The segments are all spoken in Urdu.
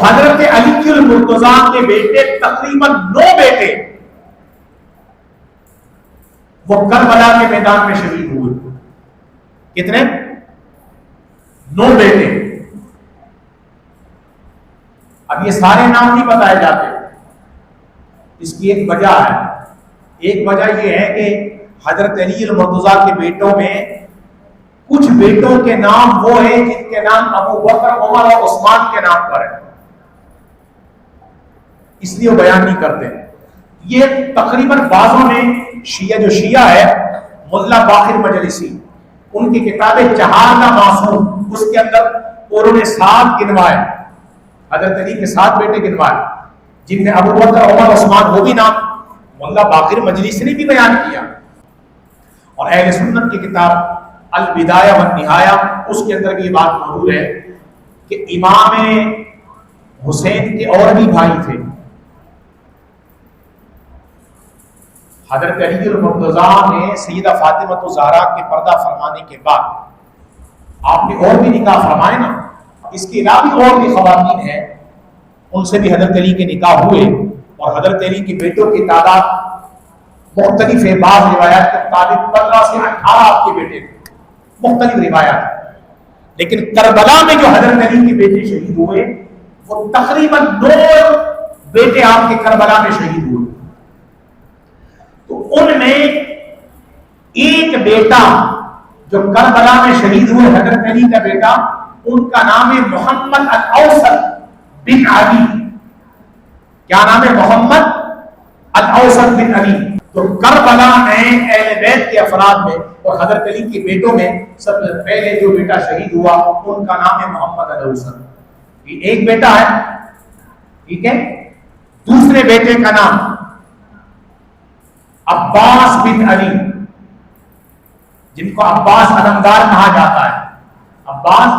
حضرت علی المرتضیٰ کے بیٹے تقریباً 9 بیٹے وہ کربلا کے میدان میں شہید ہوئے. کتنے؟ 9 بیٹے. اب یہ سارے نام نہیں بتائے جاتے. اس کی ایک وجہ ہے. ایک وجہ یہ ہے کہ حضرت علی المرتضیٰ کے بیٹوں میں کچھ بیٹوں کے نام وہ ہیں جن کے نام ابو بکر، عمر اور عثمان کے نام پر ہے، اس لیے وہ بیان نہیں کرتے. یہ تقریباً بعضوں نے جو شیعہ ہے ملا باقر مجلسی، ان کی کتاب چہارہ معصوم، اس کے اندر انہوں نے 7 گنوائے، حضرت علی کے 7 بیٹے گنوائے جن میں ابو بکر، عمر، عثمان، وہ بھی نام ملا باقر مجلسی نے بھی بیان کیا. اور اہل سنت کی کتاب البدایہ والنہایہ، اس کے اندر بھی یہ بات موجود ہے کہ امام حسین کے اور بھی بھائی تھے. حضرت علی المرتضیٰ نے سیدہ فاطمہ الزہرا کے پردہ فرمانے کے بعد آپ نے اور بھی نکاح فرمائے نا. اس کے علاوہ اور بھی خواتین ہیں، ان سے بھی حضرت علی کے نکاح ہوئے. اور حضرت علی کے بیٹوں کی تعداد مختلف ہے. بعض روایات کے مطابق 15 سے 18 آپ کے بیٹے تھے، مختلف روایات. لیکن کربلا میں جو حضرت علی کے بیٹے شہید ہوئے وہ تقریباً 9 بیٹے آپ کے کربلا میں شہید ہوئے. تو ان میں ایک بیٹا جو کربلا میں شہید ہوئے حضرت علی کا بیٹا، ان کا نام ہے محمد الاوسط بن علی. کیا نام ہے؟ محمد الاوسط بن علی. تو کربلا میں اہل بیت کے افراد میں اور حضرت علی کے بیٹوں میں سب سے پہلے جو بیٹا شہید ہوا ان کا نام ہے محمد الاوسط. یہ ایک بیٹا ہے، ٹھیک ہے. دوسرے بیٹے کا نام عباس بن علی، جن کو عباس علمدار کہا جاتا ہے. عباس،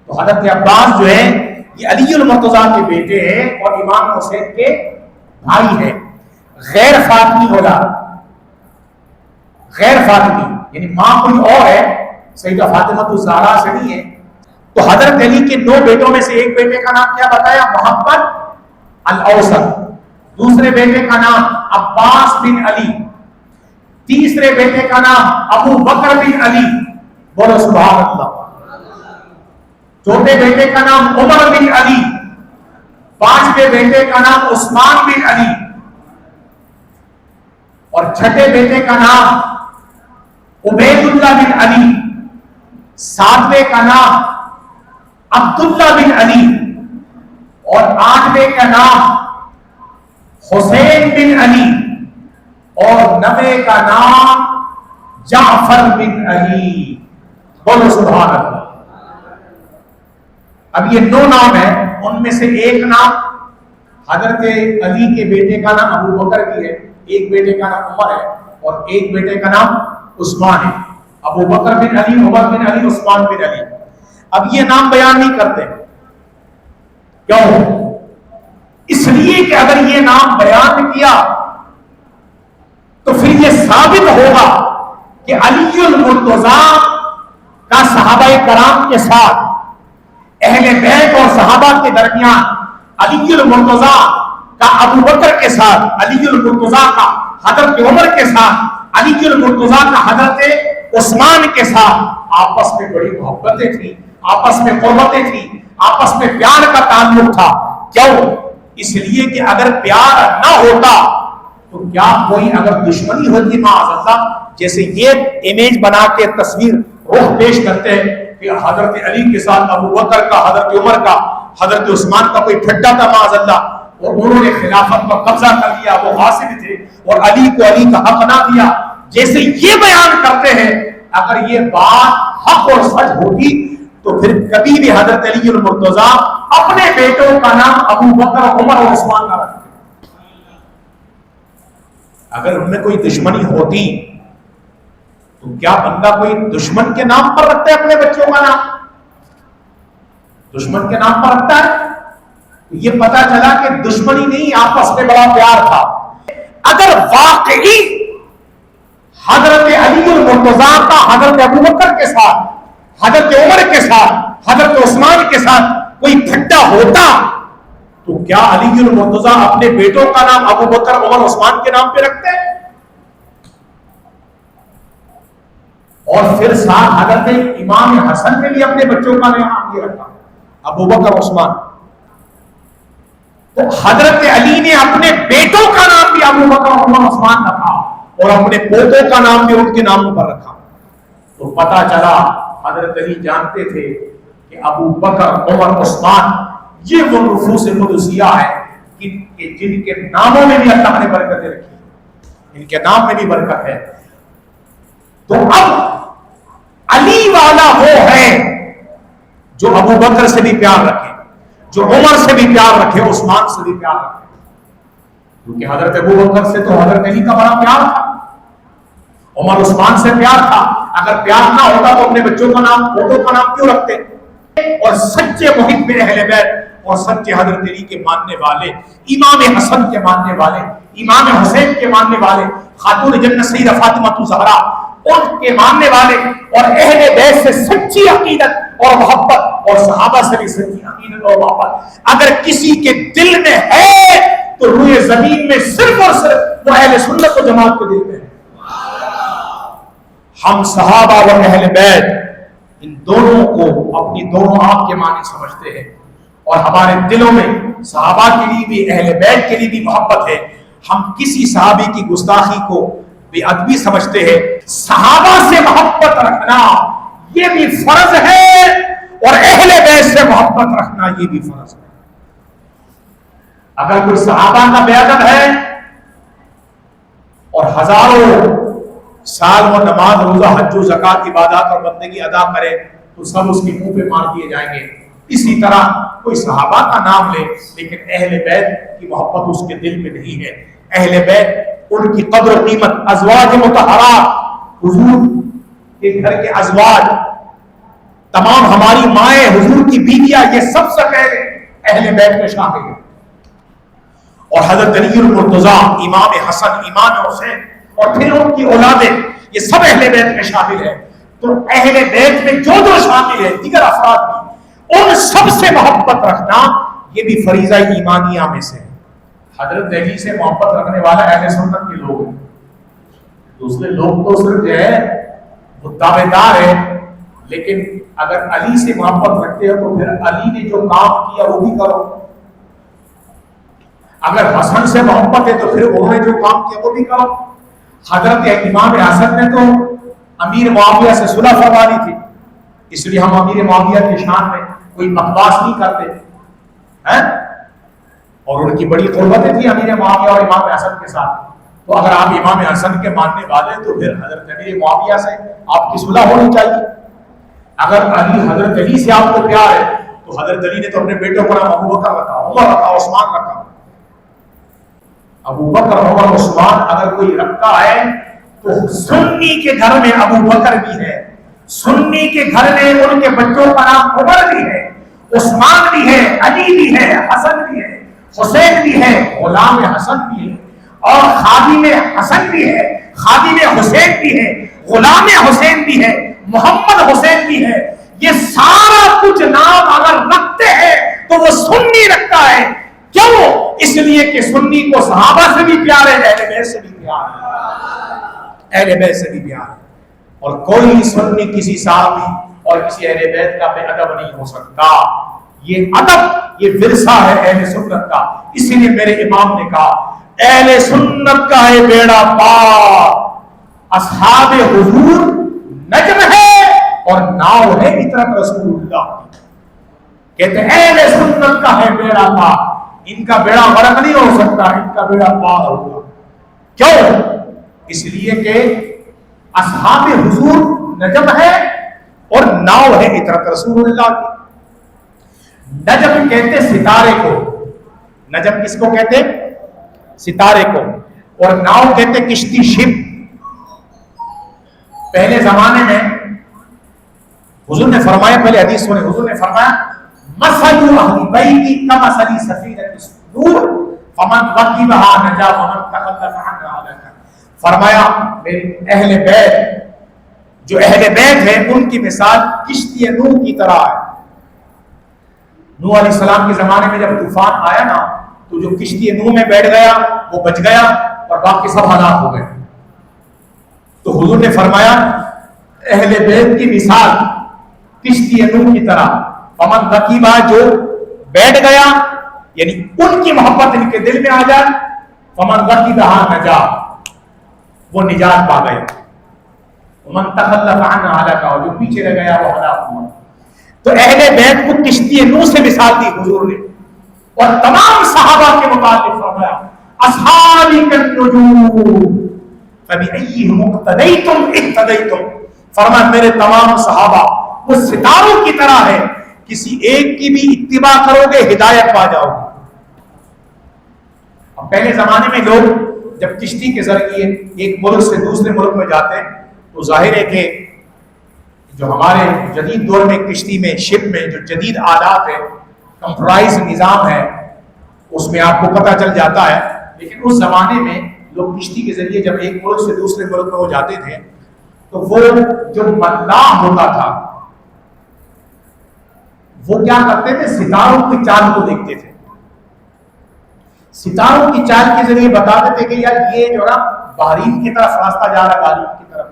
تو حضرت عباس جو ہے یہ علی المرتضیٰ کے بیٹے ہیں اور امام حسین کے بھائی ہیں. غیر فاطمی اولاد، غیر فاطمی یعنی ماں کوئی اور ہے، سیدہ فاطمہ الزہرا سے نہیں ہے. تو حضرت علی کے 9 بیٹوں میں سے ایک بیٹے کا نام کیا بتایا؟ محمد الاوسط. دوسرے بیٹے کا نام عباس بن علی. تیسرے بیٹے کا نام ابو بکر بن علی. بولو سبحان اللہ. چوتھے بیٹے کا نام عمر بن علی. 5ویں بیٹے کا نام عثمان بن علی. اور 6 بیٹے کا نام عبید اللہ بن علی. 7ویں کا نام عبداللہ بن علی. اور 8ویں کا نام حسین بن علی. اور 9ویں کا نام جعفر بن علی. بولو سبحان اللہ. اب یہ 9 نام ہیں، ان میں سے ایک نام حضرت علی کے بیٹے کا نام ابو بکر بھی ہے، ایک بیٹے کا نام عمر ہے اور ایک بیٹے کا نام عثمان ہے. ابو بکر بن علی، عمر بن علی، عثمان بن علی. اب یہ نام بیان نہیں کرتے. کیوں؟ اس لیے کہ اگر یہ نام بیان کیا تو پھر یہ ثابت ہوگا کہ علی المرتضیٰ کا صحابہ کرام کے ساتھ، اہل بیت اور صحابہ کے درمیان، علی المرتضیٰ کا ابو بکر کے ساتھ، علی المرتضیٰ کا حضرت عمر کے ساتھ، علی المرتضیٰ کا حضرت عثمان کے ساتھ آپس میں بڑی محبتیں تھیں، آپس میں قربتیں تھیں، آپس میں پیار کا تعلق تھا. کیوں؟ اس لیے کہ اگر پیار نہ ہوتا تو کیا کوئی اگر دشمنی ہوتی معاذ اللہ، جیسے یہ امیج بنا کے تصویر رخ پیش کرتے ہیں کہ حضرت علی کے ساتھ ابو بکر کا، حضرت عمر کا، حضرت عثمان کا کوئی ٹھڈا تھا معاذ اللہ، اور انہوں نے خلافت پر قبضہ کر لیا، وہ غاصب تھے اور علی کو علی کا حق نہ دیا، جیسے یہ بیان کرتے ہیں. اگر یہ بات حق اور سچ ہوتی تو پھر کبھی بھی حضرت علی المرتضیٰ اپنے بیٹوں کا نام ابو بکر، عمر اور عثمان نہ رکھتے. اگر ان میں کوئی دشمنی ہوتی تو کیا بندہ کوئی دشمن کے نام پر رکھتا ہے اپنے بچوں کا نام؟ دشمن کے نام پر رکھتا ہے. یہ پتا چلا کہ دشمنی نہیں، آپس میں بڑا پیار تھا. اگر واقعی حضرت علی المرتضیٰ کا حضرت ابو بکر کے ساتھ، حضرت عمر کے ساتھ، حضرت عثمان کے ساتھ کوئی گھٹا ہوتا تو کیا علی المرتضیٰ اپنے بیٹوں کا نام ابو بکر عمر عثمان کے نام پہ رکھتے ہیں؟ اور پھر ساتھ حضرت امام حسن نے بھی اپنے بچوں کا نام یہ رکھا ابو بکر عثمان. تو حضرت علی نے اپنے بیٹوں کا نام بھی ابو بکر عمر عثمان رکھا اور اپنے پوتوں کا نام بھی ان کے ناموں پر رکھا. تو پتا چلا حضرت علی جانتے تھے کہ ابو بکر عمر عثمان یہ وہ نفوس قدسیہ ہے کہ جن کے ناموں میں بھی اللہ نے برکتیں رکھی, ان کے نام میں بھی برکت ہے. تو اب علی والا وہ ہے جو ابو بکر سے بھی پیار رکھے, جو عمر سے بھی پیار رکھے, عثمان سے بھی پیار رکھے. کیونکہ حضرت ابو بکر سے تو حضرت علی کا بڑا پیار تھا, عمر عثمان سے پیار تھا. اگر پیار نہ ہوتا تو اپنے بچوں کا نام, پوتوں کا نام کیوں رکھتے؟ اور سچے محب اہل بیت اور سچے حضرت علی کے ماننے والے, امام حسن کے ماننے والے, امام حسین کے ماننے والے, خاتون جنت سیدہ فاطمہ زہرا ان کے ماننے والے, اور اہل بیت سے سچی عقیدت اور محبت, اور صحابہ سے بھی سچی عقیدت اور محبت اگر کسی کے دل میں ہے تو روئے زمین میں صرف اور صرف وہ اہل سنت و جماعت کے دل میں ہے. ہم صحابہ و اہل بیت ان دونوں کو اپنی دونوں آنکھ کے معنی سمجھتے ہیں, اور ہمارے دلوں میں صحابہ کے لیے بھی اہل بیت کے لیے بھی محبت ہے. ہم کسی صحابی کی گستاخی کو بے ادبی سمجھتے ہیں. صحابہ سے محبت رکھنا یہ بھی فرض ہے, اور اہل بیت سے محبت رکھنا یہ بھی فرض ہے. اگر کوئی صحابہ کا بے ادب ہے اور ہزاروں سال وہ نماز روزہ حج و زکات عبادات اور بندگی ادا کرے تو سب اس کے منہ پہ مار دیے جائیں گے. اسی طرح کوئی صحابہ کا نام لے لیکن اہل بیت کی محبت اس کے دل میں نہیں ہے, اہل بیت ان کی قدر و قیمت, ازواج مطہرات, حضور کے گھر کے ازواج, تمام ہماری مائیں, حضور کی بیویاں, یہ سب سے پہلے اہل بیت میں شامل ہیں. اور حضرت علی المرتضیٰ, امام حسن, امام حسین اور پھر ان کی اولادیں, یہ سب اہل بیت میں شامل ہیں. تو اہل بیت میں جو شامل ہے دیگر افراد بھی, ان سب سے محبت رکھنا یہ بھی فریضہ ایمانیہ میں سے ہے. حضرت علی سے محبت رکھنے والا اہل سنت کے لوگ ہیں. دوسرے لوگ تو صرف جو ہے وہ دعوے دار ہے, لیکن اگر علی سے محبت رکھتے ہو تو پھر علی نے جو کام کیا وہ بھی کرو. اگر حسن سے محبت ہے تو پھر انہوں نے جو کام کیا وہ بھی کرو. حضرت امام حسن نے تو امیر معاویہ سے صلح فرما لی تھی, اس لیے ہم امیر معاویہ کی شان میں کوئی بکواس نہیں کرتے ہیں, اور ان کی بڑی قربتیں تھی امیر معاویہ اور امام حسن کے ساتھ. تو اگر آپ امام حسن کے ماننے والے ہیں تو پھر حضرت امیر معاویہ سے آپ کی صلح ہونی چاہیے. اگر حضرت علی سے آپ کو پیار ہے تو حضرت علی نے تو اپنے بیٹوں کا نام ابو بکر رکھا, عمر رکھا, عثمان رکھا. ابو بکر عمر عثمان اگر کوئی رکھتا ہے تو سنی کے گھر میں ابو بکر بھی ہے, سنی کے گھر میں ان کے بچوں کا نام عمر بھی ہے, عثمان بھی ہے, علی بھی ہے, حسن بھی ہے, حسین بھی ہے, غلام حسن بھی ہے, اور خادم حسن بھی ہے, خادم حسین بھی ہے, غلام حسین بھی ہے, محمد حسین بھی ہے. یہ سارا کچھ نام اگر رکھتے ہیں تو وہ سنی رکھتا ہے. کیوں؟ اس لیے کہ سنی کو صحابہ سے بھی پیار ہے, اہل بیت سے بھی پیار ہے, اہل بیت سے بھی پیار ہے. اور کوئی سنی کسی صحابی اور کسی اہل بیت کا بے ادب نہیں ہو سکتا. یہ ادب, یہ ورثہ ہے اہل سنت کا. اسی لیے میرے امام نے کہا اہل سنت کا ہے بیڑا پار, اصحاب حضور نجم ہے اور ناؤ ہے اطرت رسول اللہ. کہتے ہیں اہل سنت کا ہے بیڑا پار, ان کا بیڑا غرق نہیں ہو سکتا, ان کا بیڑا پار ہوگا. کیوں؟ اس لیے کہ اصحاب حضور نجم ہے اور ناؤ ہے اطرت رسول اللہ کی. نجم کہتے ستارے کو, نجم کس کو کہتے؟ ستارے کو. اور ناؤ کہتے کشتی, شپ. پہلے زمانے میں حضور نے فرمایا, پہلے حدیث سنے, حضور نے فرمایا مثل اہل بیت کمثل سفینۃ نوح فمن رکبها نجا ومن تخلف عنها هلك. فرمایا میرے اہل بیت, جو اہل بیت ہے ان کی مثال کشتی نوح کی طرح ہے. نوح علیہ السلام کے زمانے میں جب طوفان آیا نا تو جو کشتی نوح میں بیٹھ گیا وہ بچ گیا اور باقی سب ہلاک ہو گئے. تو حضور نے فرمایا اہل بیت کی مثال کشتی نوح کی طرح، فمن رکیبہ جو بیٹھ گیا یعنی ان کی محبت ان کے دل میں آ جائے، فمن رکیبہ نجا وہ نجات پا گئے، ومن تخلف عنها ہلاک اور جو پیچھے رہ گیا وہ ہلاک ہوا. تو اہل بیت کو کشتی نوح سے مثال دی حضور نے، اور تمام صحابہ کے متعلق فرمایا اصحابی کالنجوم فبأیہم اقتدیتم اہتدیتم. فرمایا میرے تمام صحابہ وہ ستاروں کی طرح ہے، کسی ایک کی بھی اتباع کرو گے ہدایت پا جاؤ گے. اب پہلے زمانے میں لوگ جب کشتی کے ذریعے ایک ملک سے دوسرے ملک میں جاتے ہیں تو ظاہر ہے کہ جو ہمارے جدید دور میں کشتی میں شپ میں جو جدید آلات ہے، کمپیوٹرائز نظام ہے، اس میں آپ کو پتہ چل جاتا ہے. لیکن اس زمانے میں لوگ کشتی کے ذریعے جب ایک ملک سے دوسرے ملک میں وہ جاتے تھے تو وہ جو ملاح ہوتا تھا وہ کیا کرتے تھے، ستاروں کی چال کو دیکھتے تھے. ستاروں کی چال کے ذریعے بتاتے تھے کہ یار یہ جو نا بحرین کی طرف راستہ جا رہا ہے، بحرین کی طرف،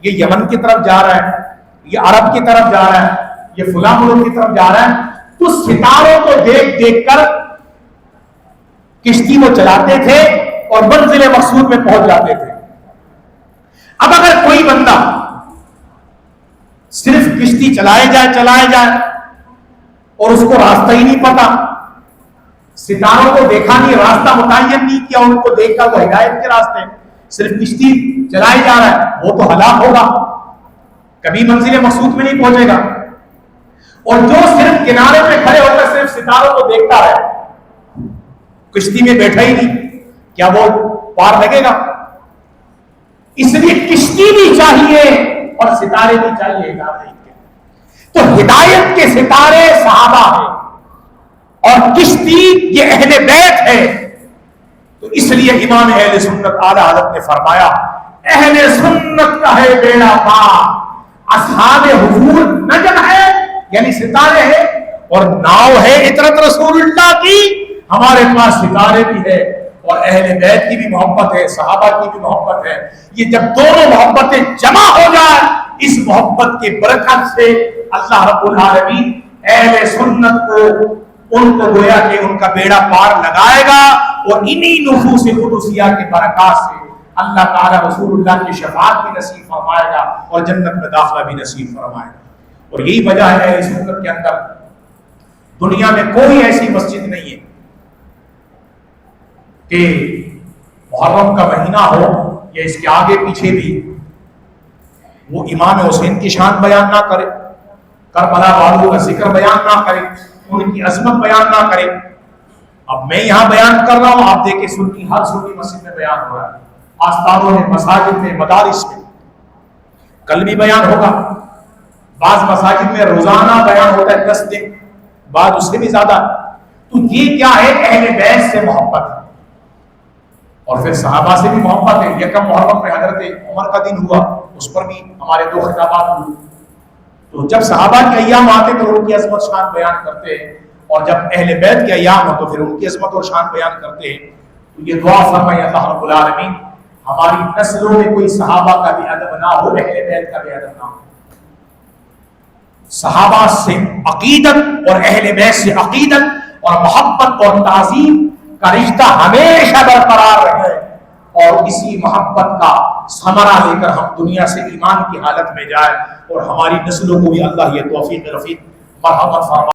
یہ یمن کی طرف جا رہا ہے، یہ عرب کی طرف جا رہا ہے، یہ فلاں ملک کی طرف جا رہا ہے. تو ستاروں کو دیکھ دیکھ کر کشتی کو چلاتے تھے اور منزل مقصود میں پہنچ جاتے تھے. اب اگر کوئی بندہ صرف کشتی چلائے جائے اور اس کو راستہ ہی نہیں پتا، ستاروں کو دیکھا نہیں، راستہ متعین نہیں کیا ان کو دیکھ کر وہ ہدایت کے راستے، صرف کشتی چلائے جا رہا ہے، وہ تو ہلاک ہوگا، کبھی منزل مقصود میں نہیں پہنچے گا. اور جو صرف کنارے پہ کھڑے ہو کر صرف ستاروں کو دیکھتا ہے، کشتی میں بیٹھا ہی نہیں، کیا وہ پار لگے گا؟ اس لیے کشتی بھی چاہیے اور ستارے بھی چاہیے ہدایت کے. تو ہدایت کے ستارے صحابہ ہیں اور کشتی یہ اہل بیت ہے. تو اس لیے امام اہل سنت اعلی حضرت نے فرمایا اہل سنت کا ہے بیڑا پار، اصحاب حضور نجم ہے یعنی ستارے ہیں، اور ناؤ ہے اطرت رسول اللہ کی، ہمارے پاس ستارے بھی ہے اور اہل بیت کی بھی محبت ہے، صحابہ کی بھی محبت ہے. یہ جب دونوں محبتیں جمع ہو جائیں، اس محبت کی برکت سے اللہ رب العالمین اہل سنت کو ان کو گویا کہ ان کا بیڑا پار لگائے گا، اور انہی نفوس قدسیہ کے برکات سے اللہ تعالیٰ رسول اللہ کی شفاعت بھی نصیب فرمائے گا اور جنت میں داخلہ بھی نصیب فرمائے گا. اور یہی وجہ ہے اہل سنت کے اندر دنیا میں کوئی ایسی مسجد نہیں ہے کہ محرم کا مہینہ ہو یا اس کے آگے پیچھے بھی وہ امام حسین کی شان بیان نہ کرے، کربلا والوں کا ذکر بیان نہ کرے، ان کی عظمت بیان نہ کرے. اب میں یہاں بیان کر رہا ہوں، آپ دیکھیں سنی ہر سنی مسجد میں بیان ہو رہا ہے، آستانوں میں، مساجد میں، مدارس میں. کل بھی بیان ہوگا، بعض مساجد میں روزانہ بیان ہوتا ہے 10 دن، بعض اس سے بھی زیادہ. تو یہ کیا ہے؟ اہل بیت سے محبت ہے اور پھر صحابہ سے بھی محبت ہے. یکم محرم میں حضرت عمر کا دن ہوا، اس پر بھی ہمارے 2 خطابات ہوئے. تو جب صحابہ کے ایام آتے تو ان کی عظمت شان بیان کرتے ہیں، اور جب اہل بیت کے ایام ہو تو پھر ان کی عظمت اور شان بیان کرتے ہیں. تو یہ دعا فرمائے اللہ رب العالمین ہماری نسلوں میں کوئی صحابہ کا بھی ادب نہ ہو، اہل بیت کا بھی ادب نہ ہو. صحابہ سے عقیدت اور اہل بیت سے عقیدت اور محبت اور تعظیم کا رشتہ ہمیشہ برقرار رہے، اور اسی محبت کا ثمرہ لے کر ہم دنیا سے ایمان کی حالت میں جائیں، اور ہماری نسلوں کو بھی اللہ یہ توفیق رفیق مرحمت فرمائے.